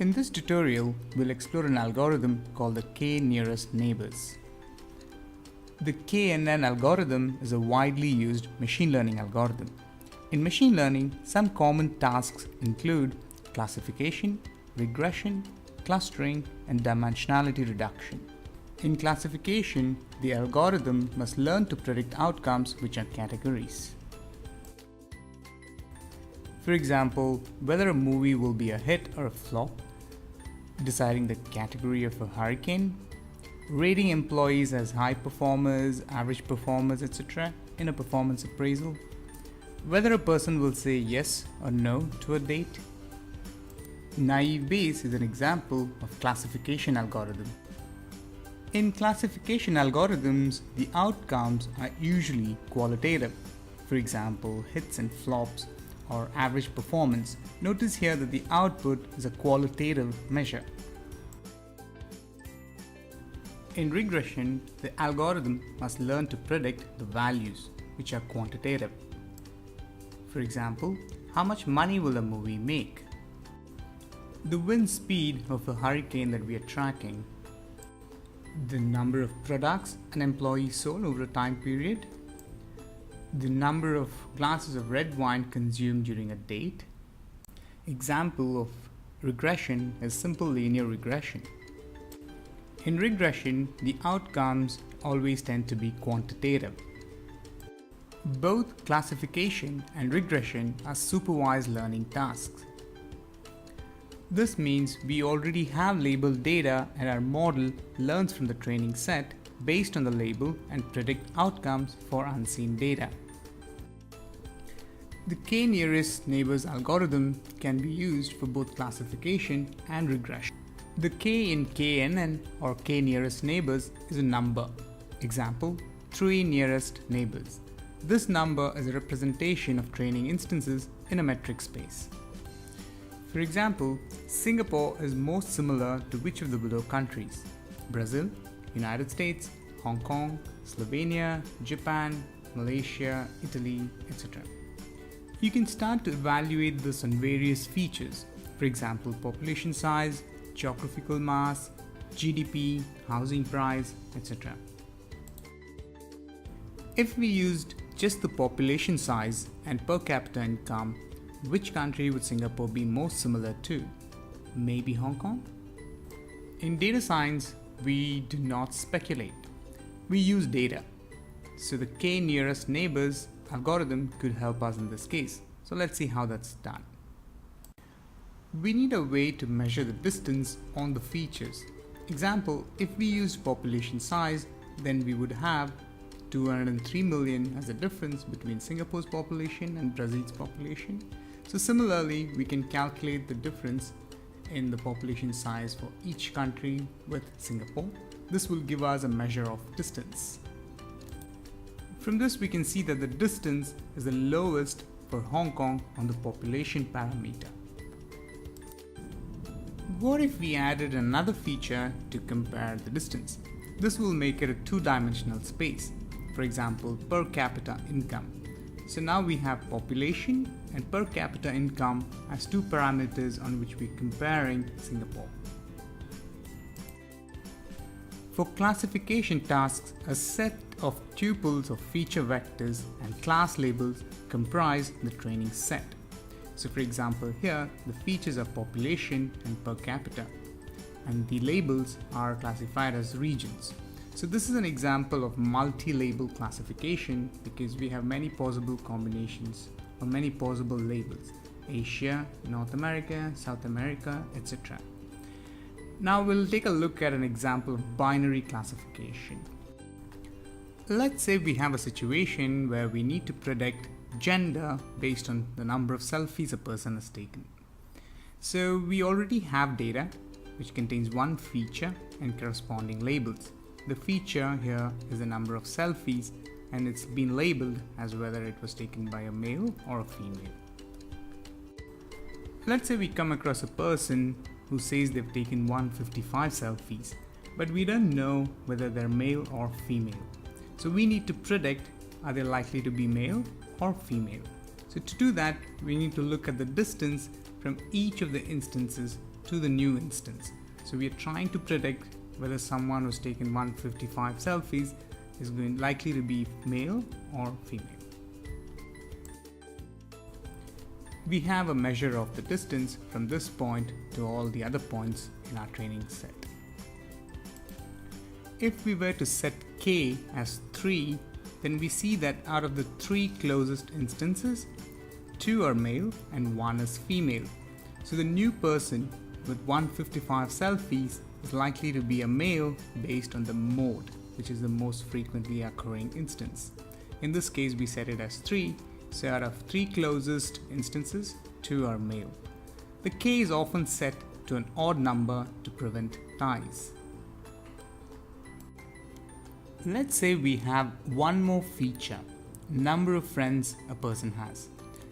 In this tutorial, we'll explore an algorithm called the k-nearest neighbors. The KNN algorithm is a widely used machine learning algorithm. In machine learning, some common tasks include classification, regression, clustering, and dimensionality reduction. In classification, the algorithm must learn to predict outcomes which are categories. For example, whether a movie will be a hit or a flop, deciding the category of a hurricane, rating employees as high performers, average performers, etc. in a performance appraisal, whether a person will say yes or no to a date. Neighbours is an example of classification algorithm. In classification algorithms, the outcomes are usually qualitative. For example, hits and flops or average performance. Notice here that the output is a qualitative measure. In regression, the algorithm must learn to predict the values, which are quantitative. For example, how much money will a movie make? The wind speed of a hurricane that we are tracking, the number of products an employee sold over a time period, the number of glasses of red wine consumed during a date. Example of regression is simple linear regression. In regression, the outcomes always tend to be quantitative. Both classification and regression are supervised learning tasks. This means we already have labeled data and our model learns from the training set based on the label and predict outcomes for unseen data. The k-nearest neighbors algorithm can be used for both classification and regression. The k in KNN or k-nearest neighbors is a number. Example, 3 nearest neighbors. This number is a representation of training instances in a metric space. For example, Singapore is most similar to which of the below countries? Brazil, United States, Hong Kong, Slovenia, Japan, Malaysia, Italy, etc. You can start to evaluate this on various features. For example, population size, geographical mass, GDP, housing price, etc. If we used just the population size and per capita income, which country would Singapore be most similar to? Maybe Hong Kong? In data science, we do not speculate. We use data. So the k-nearest neighbors algorithm could help us in this case. So let's see how that's done. We need a way to measure the distance on the features. Example, if we used population size, then we would have 203 million as the difference between Singapore's population and Brazil's population. So similarly, we can calculate the difference in the population size for each country with Singapore. This will give us a measure of distance. From this, we can see that the distance is the lowest for Hong Kong on the population parameter. What if we added another feature to compare the distance? This will make it a two-dimensional space. For example, per capita income. So now we have population and per capita income as two parameters on which we're comparing Singapore. For classification tasks, a set of tuples of feature vectors and class labels comprise the training set. So for example, here the features are population and per capita, and the labels are classified as regions. So this is an example of multi-label classification because we have many possible combinations or many possible labels: Asia, North America, South America, etc. Now we'll take a look at an example of binary classification. Let's say we have a situation where we need to predict gender based on the number of selfies a person has taken. So we already have data which contains one feature and corresponding labels. The feature here is the number of selfies, and it's been labeled as whether it was taken by a male or a female. Let's say we come across a person who says they've taken 155 selfies, but we don't know whether they're male or female. So we need to predict, are they likely to be male or female? So to do that, we need to look at the distance from each of the instances to the new instance. So we are trying to predict whether someone who's taken 155 selfies is likely to be male or female. We have a measure of the distance from this point to all the other points in our training set. If we were to set k as 3, then we see that out of the 3 closest instances, 2 are male and 1 is female. So the new person with 155 selfies is likely to be a male based on the mode, which is the most frequently occurring instance. In this case, we set it as 3, so out of 3 closest instances, 2 are male. The k is often set to an odd number to prevent ties. Let's say we have one more feature, number of friends a person has.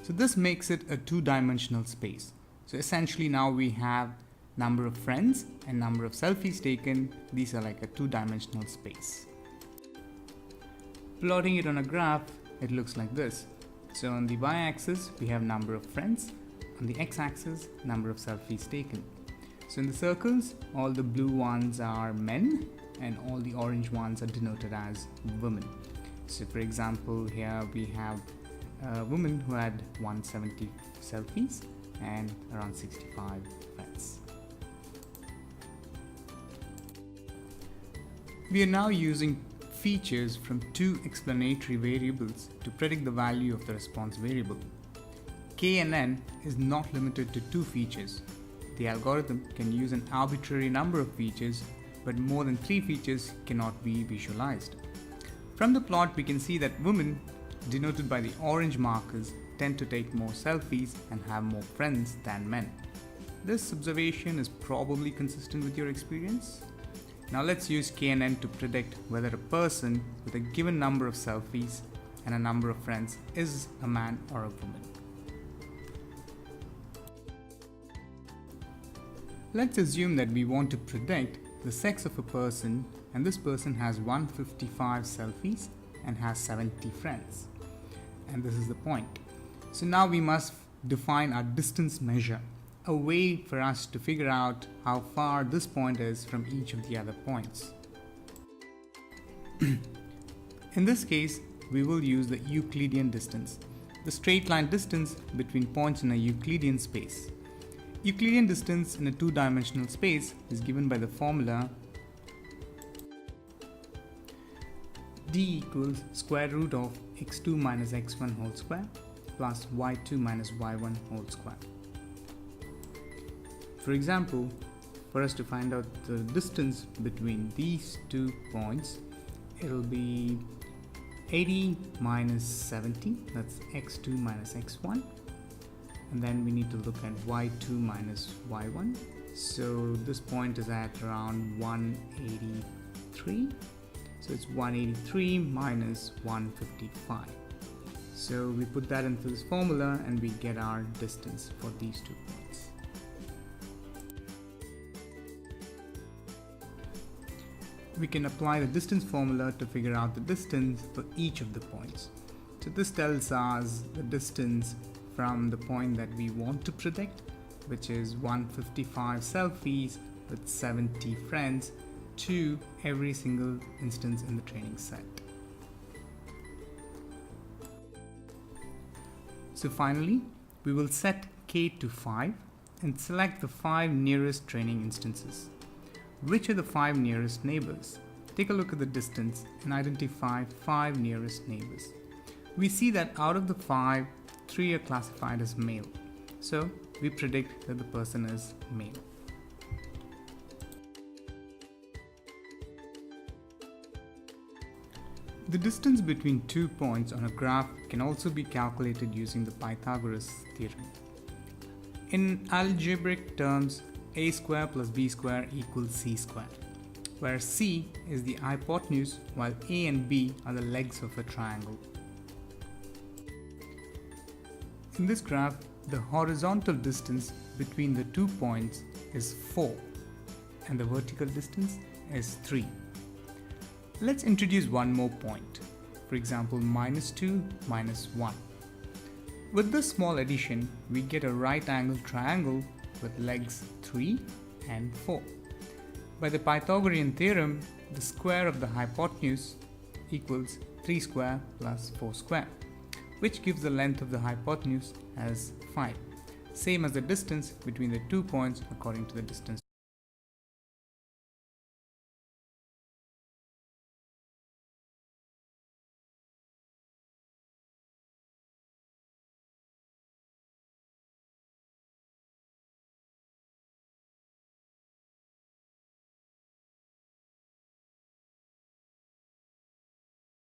So this makes it a two-dimensional space. So essentially now we have number of friends and number of selfies taken. These are like a two-dimensional space. Plotting it on a graph, it looks like this. So on the y-axis, we have number of friends. On the x-axis, number of selfies taken. So in the circles, all the blue ones are men and all the orange ones are denoted as women. So for example, here we have a woman who had 170 selfies and around 65 friends. We are now using features from two explanatory variables to predict the value of the response variable. K and N is not limited to 2 features. The algorithm can use an arbitrary number of features, but more than 3 features cannot be visualized. From the plot, we can see that women, denoted by the orange markers, tend to take more selfies and have more friends than men. This observation is probably consistent with your experience. Now let's use K and N to predict whether a person with a given number of selfies and a number of friends is a man or a woman. Let's assume that we want to predict the sex of a person, and this person has 155 selfies and has 70 friends. And this is the point. So now we must define our distance measure, a way for us to figure out how far this point is from each of the other points. In this case, we will use the Euclidean distance, the straight line distance between points in a Euclidean space. Euclidean distance in a two-dimensional space is given by the formula d equals square root of x2 minus x1 whole square plus y2 minus y1 whole square. For example, for us to find out the distance between these 2 points, it will be 80 minus 70, that's x2 minus x1. And then we need to look at y2 minus y1. So this point is at around 183. So it's 183 minus 155. So we put that into this formula and we get our distance for these 2 points. We can apply the distance formula to figure out the distance for each of the points. So this tells us the distance from the point that we want to predict, which is 155 selfies with 70 friends, to every single instance in the training set. So finally, we will set k to 5 and select the 5 nearest training instances. Which are the 5 nearest neighbors? Take a look at the distance and identify 5 nearest neighbors. We see that out of the 5, 3 are classified as male. So we predict that the person is male. The distance between 2 points on a graph can also be calculated using the Pythagoras theorem. In algebraic terms, a square plus b square equals c square, where c is the hypotenuse while a and b are the legs of a triangle. In this graph, the horizontal distance between the 2 points is 4 and the vertical distance is 3. Let's introduce one more point, for example -2 -1. With this small addition, we get a right angled triangle with legs 3 and 4. By the Pythagorean theorem, the square of the hypotenuse equals 3 square plus 4 square, which gives the length of the hypotenuse as 5, same as the distance between the 2 points according to the distance